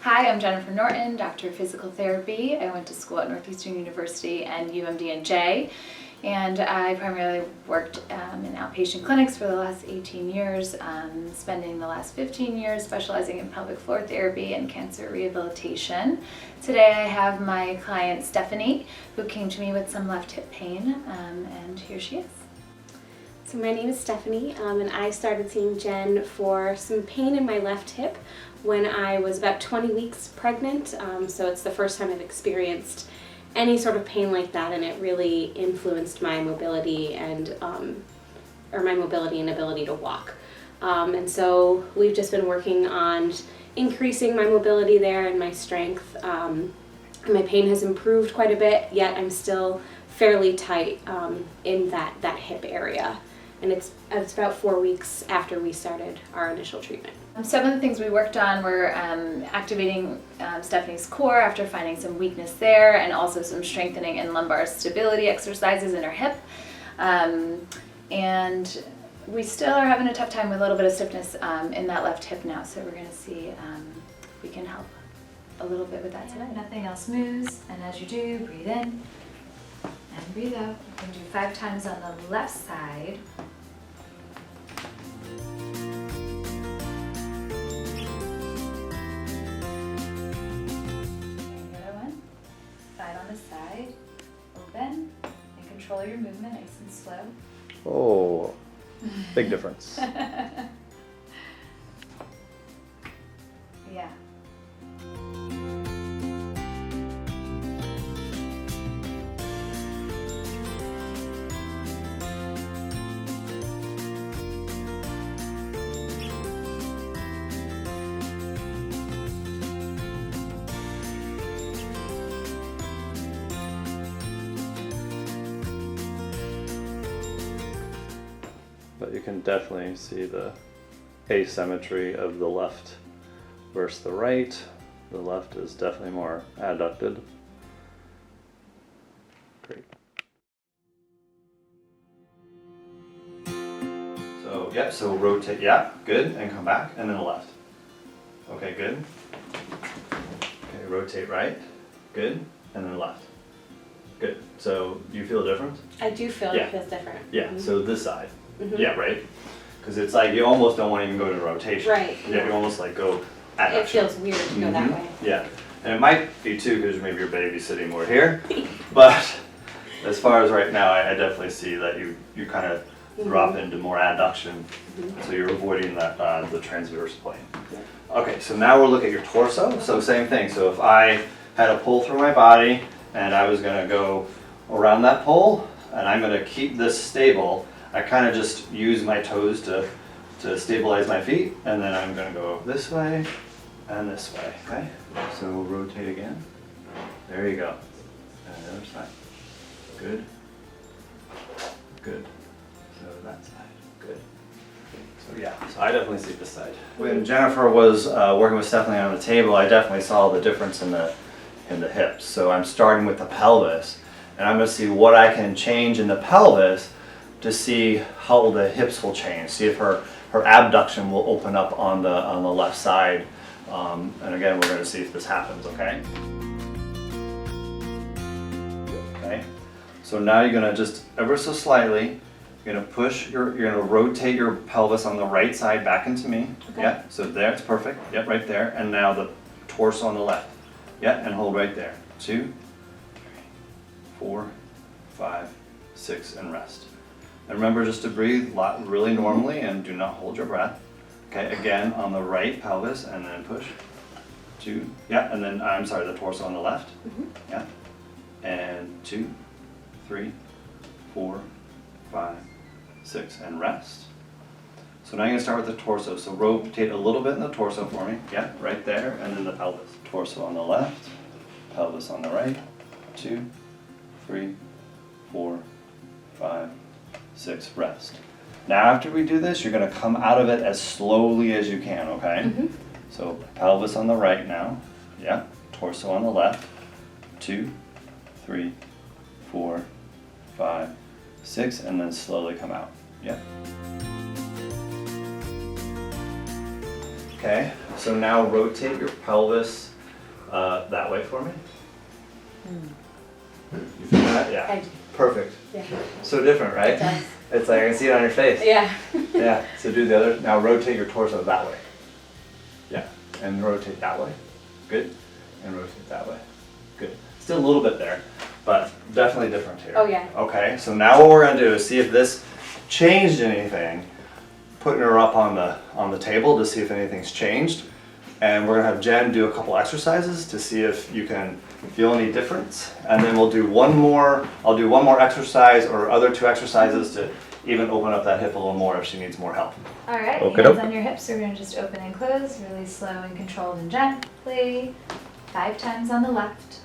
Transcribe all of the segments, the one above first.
Hi, I'm Jennifer Norton, Doctor of Physical Therapy. I went to school at Northeastern University and UMDNJ, and I primarily worked in outpatient clinics for the last 18 years, spending the last 15 years specializing in pelvic floor therapy and cancer rehabilitation. Today I have my client Stephanie, who came to me with some left hip pain, and here she is. So my name is Stephanie, and I started seeing Jen for some pain in my left hip when I was about 20 weeks pregnant. So it's the first time I've experienced any sort of pain like that, and it really influenced my mobility and ability to walk. And so we've just been working on increasing my mobility there and my strength. My pain has improved quite a bit, yet I'm still fairly tight in that hip area. And it's about 4 weeks after we started our initial treatment. Some of the things we worked on were activating Stephanie's core after finding some weakness there, and also some strengthening and lumbar stability exercises in her hip. And we still are having a tough time with a little bit of stiffness in that left hip now, so we're going to see if we can help a little bit with that today. Nothing else moves, and as you do, breathe in and breathe out. You can do 5 times on the left side. On the side, open, and control your movement nice and slow. Oh, big difference. Yeah. But you can definitely see the asymmetry of the left versus the right. The left is definitely more adducted. Great. So rotate, good, and come back, and then the left. Okay, good. Okay, rotate right, good, and then left. Good. So do you feel different? I do feel it feels different. Yeah, Mm-hmm. so this side. Mm-hmm. Yeah, right? Because it's like you almost don't want to even go to rotation. Right. Yeah, you almost like go adduction. It feels weird to go that way. Yeah, and it might be too because maybe your baby's sitting more here. But as far as right now, I definitely see that you kind of drop into more adduction. So you're avoiding that the transverse plane. Yeah. Okay, so now we'll look at your torso. So same thing. So if I had a pull through my body and I was going to go around that pole, and I'm going to keep this stable, I kind of just use my toes to stabilize my feet, and then I'm going to go this way and this way, okay? So we'll rotate again. There you go. And the other side. Good. Good. So that side. Good. So yeah, so I definitely see this side. When Jennifer was working with Stephanie on the table, I definitely saw the difference in the hips. So I'm starting with the pelvis, and I'm going to see what I can change in the pelvis to see how the hips will change. See if her abduction will open up on the left side. And again, we're going to see if this happens. Okay. Okay. So now you're going to just ever so slightly. You're going to push you're going to rotate your pelvis on the right side back into me. Okay. Yeah. So there, it's perfect. Yep, right there. And now the torso on the left. Yeah, and hold right there. 2, 3, 4, 5, 6, and rest. And remember just to breathe really normally and do not hold your breath. Okay, again on the right pelvis, and then push. 2, yeah, and then I'm sorry, the torso on the left. Yeah, and 2, 3, 4, 5, 6, and rest. So now you're gonna start with the torso. So rotate a little bit in the torso for me. Yeah, right there, and then the pelvis. Torso on the left, pelvis on the right. 2, 3, 4, 5, 6, rest. Now after we do this, you're going to come out of it as slowly as you can, okay? So pelvis on the right now, yeah, torso on the left, 2, 3, 4, 5, 6, and then slowly come out, yeah. Okay, so now rotate your pelvis that way for me? You feel that? Yeah. I do. Perfect. Yeah. So different, right? It does. It's like I can see it on your face. Yeah. Yeah. So do the other. Now rotate your torso that way. Yeah. And rotate that way. Good. And rotate that way. Good. Still a little bit there, but definitely different here. Oh, yeah. Okay. So now what we're gonna do is see if this changed anything. Putting her up on the table to see if anything's changed, and we're gonna have Jen do a couple exercises to see if you can feel any difference, and then we'll do one more. I'll do one more exercise or other 2 exercises to even open up that hip a little more if she needs more help. All right, Okay, hands doke. on your hips. We're going to just open and close, really slow and controlled and gently. 5 times on the left.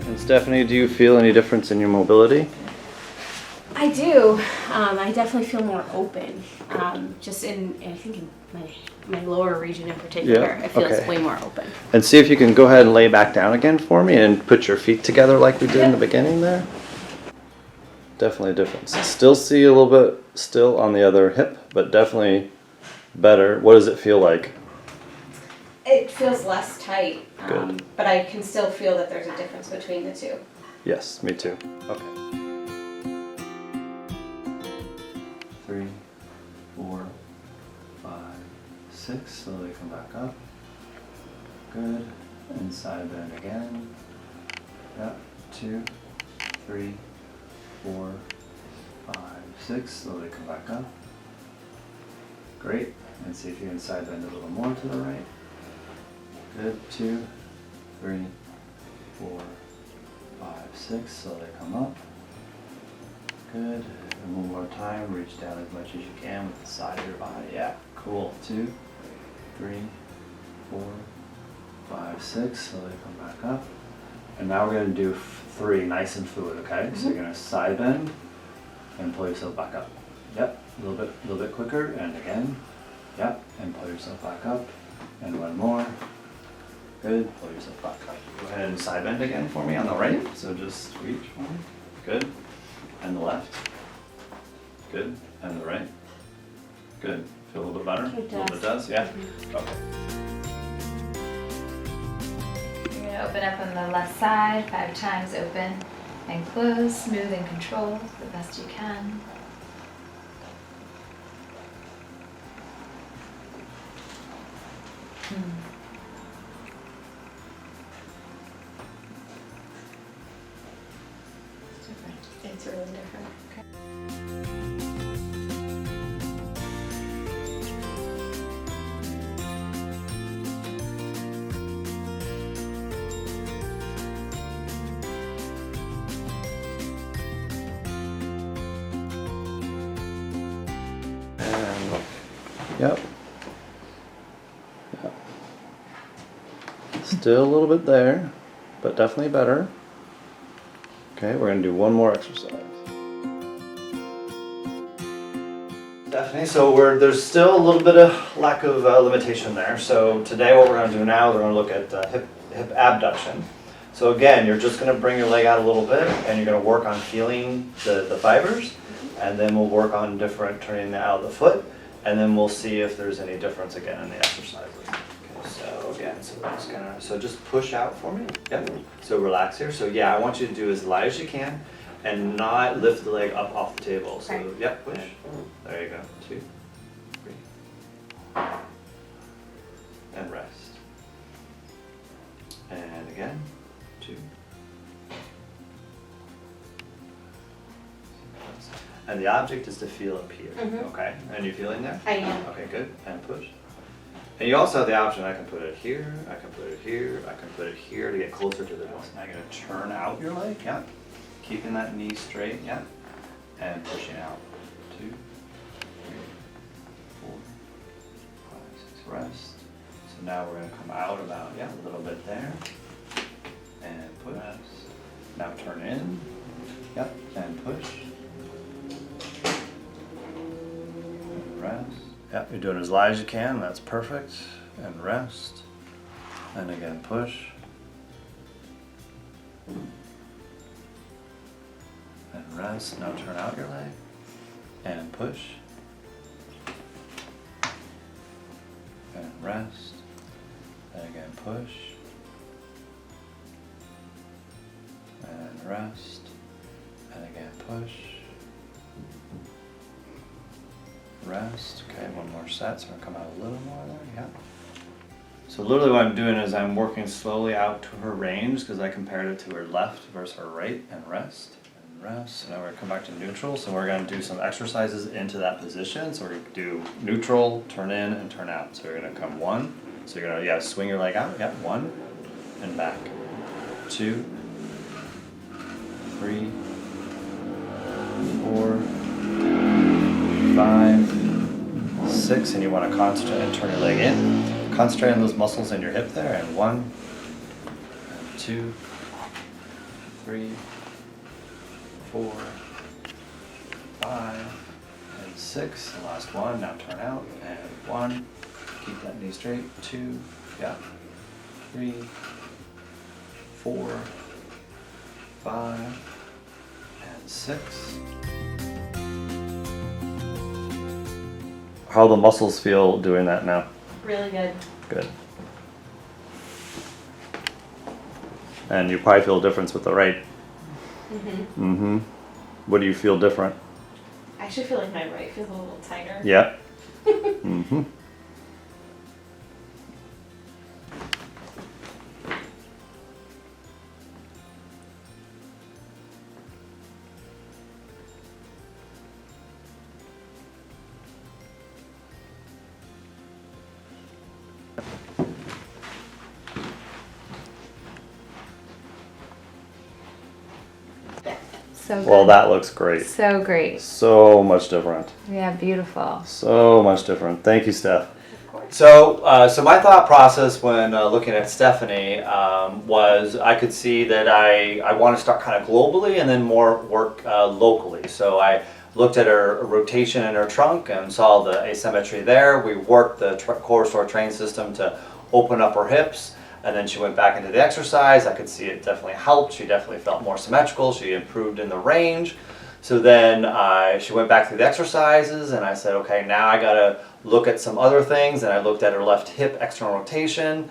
And Stephanie, do you feel any difference in your mobility? I do. I definitely feel more open. Just I think in my lower region in particular, Yeah, it feels okay. way more open. And see if you can go ahead and lay back down again for me and put your feet together like we did in the beginning there. Definitely a difference. Still see a little bit still on the other hip, but definitely better. What does it feel like? It feels less tight, Good. but I can still feel that there's a difference between the two. Yes, me too. Okay. 3, 4, 5, 6. Slowly come back up. Good. And side bend again. Yep. 2, 3, 4, 5, 6. Slowly come back up. Great. And see if you can side bend a little more to the right. Good. 2, 3, 4, 5, 6. Slowly come up. Good. And one more time. Reach down as much as you can with the side of your body. Yeah. Cool. 2, 3, 4, 5, 6. Slowly come back up. And now we're going to do 3 nice and fluid, okay? So you're going to side bend and pull yourself back up. Yep. A little bit quicker. And again. Yep. And pull yourself back up. And one more. Good. Pull yourself back up. Go ahead and side bend again for me on the right. So just reach for me. Good. And the left. Good. And the right. Good. Feel a little bit better? It A little bit does. does? Yeah? Okay. You're going to open up on the left side, 5 times open and close, smooth and controlled the best you can. It's different. It's really different. And yep. Yep. Still a little bit there, but definitely better. Okay, we're gonna do one more exercise. Stephanie, so there's still a little bit of lack of limitation there. So today what we're gonna do now, we're gonna look at hip abduction. So again, you're just gonna bring your leg out a little bit and you're gonna work on feeling the fibers, and then we'll work on turning out of the foot, and then we'll see if there's any difference again in the exercises. Okay, so again, so just push out for me. Yep. So relax here. So yeah, I want you to do as light as you can and not lift the leg up off the table. So Right. yep, push. There you go. 2, 3. And rest. And again. 2. And the object is to feel up here, okay? And you feeling there? I am. Okay, good. And push. And you also have the option, I can put it here, I can put it here, I can put it here to get closer to the nose. Now you're gonna turn out your leg, yeah. Keeping that knee straight, yeah. And pushing out. 2, 3, 4, 5, 6, rest. So now we're gonna come out about, yeah, a little bit there. And push. Now turn in, yep, and push. Rest. Yep, you're doing as light as you can, that's perfect. And rest. And again, push. And rest. Now turn out your leg. And push. And rest. And again, push. And rest. And again, push. Rest. Okay, one more set, so I'm gonna come out a little more there, yeah. So literally what I'm doing is I'm working slowly out to her range because I compared it to her left versus her right, and rest, and rest. So now we're gonna come back to neutral, so we're gonna do some exercises into that position. So we're gonna do neutral, turn in, and turn out. So you're gonna come one, so you're gonna, yeah, swing your leg out, yeah, one, and back. 2, 3, 4, 5, 6, and you want to concentrate and turn your leg in. Concentrate on those muscles in your hip there, and 1, and 2, 3, 4, 5, and 6. And last one, now turn out, and 1, keep that knee straight, 2, yeah, 3, 4, 5, and 6. How do the muscles feel doing that now? Really good. Good. And you probably feel a difference with the right. What do you feel different? I actually feel like my right feels a little tighter. Yeah. So Well, good. that looks great. So great. So much different. Yeah, beautiful. So much different. Thank you, Steph. Of course. So my thought process when looking at Stephanie was I could see that I want to start kind of globally and then more work locally. So I looked at her rotation in her trunk and saw the asymmetry there. We worked the core restore train system to open up her hips. And then she went back into the exercise. I could see it definitely helped. She definitely felt more symmetrical. She improved in the range. So then she went back through the exercises and I said, okay, now I gotta look at some other things. And I looked at her left hip external rotation,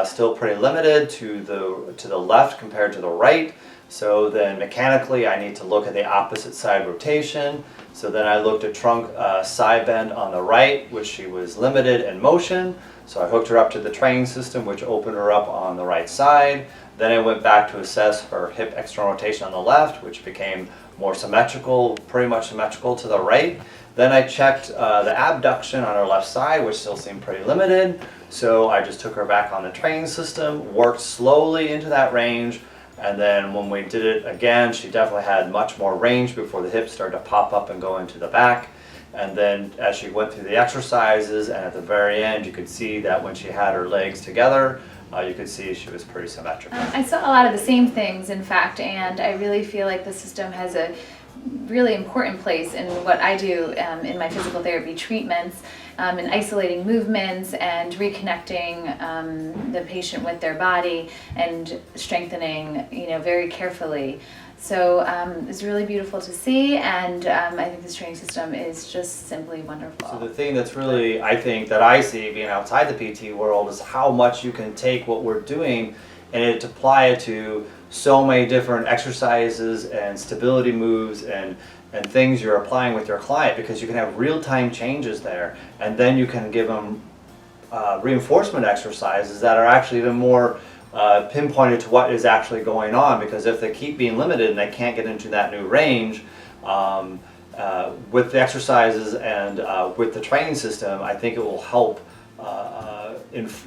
still pretty limited to the left compared to the right. So then mechanically I need to look at the opposite side rotation. So then I looked at trunk side bend on the right, which she was limited in motion. So I hooked her up to the training system, which opened her up on the right side. Then I went back to assess her hip external rotation on the left, which became more symmetrical, pretty much symmetrical to the right. Then I checked the abduction on her left side, which still seemed pretty limited. So I just took her back on the training system, worked slowly into that range, and then when we did it again, she definitely had much more range before the hips started to pop up and go into the back. And then as she went through the exercises and at the very end, you could see that when she had her legs together, you could see she was pretty symmetrical. I saw a lot of the same things, in fact, and I really feel like the system has a really important place in what I do in my physical therapy treatments, in isolating movements and reconnecting the patient with their body and strengthening, very carefully. So it's really beautiful to see, and I think this training system is just simply wonderful. So the thing that's really, I think, that I see being outside the PT world is how much you can take what we're doing and apply it to so many different exercises and stability moves and things you're applying with your client, because you can have real-time changes there, and then you can give them reinforcement exercises that are actually even more pinpointed to what is actually going on, because if they keep being limited and they can't get into that new range with the exercises and with the training system, I think it will help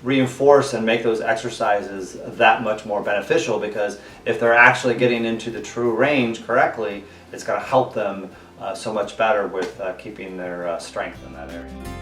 reinforce and make those exercises that much more beneficial, because if they're actually getting into the true range correctly, it's going to help them so much better with keeping their strength in that area.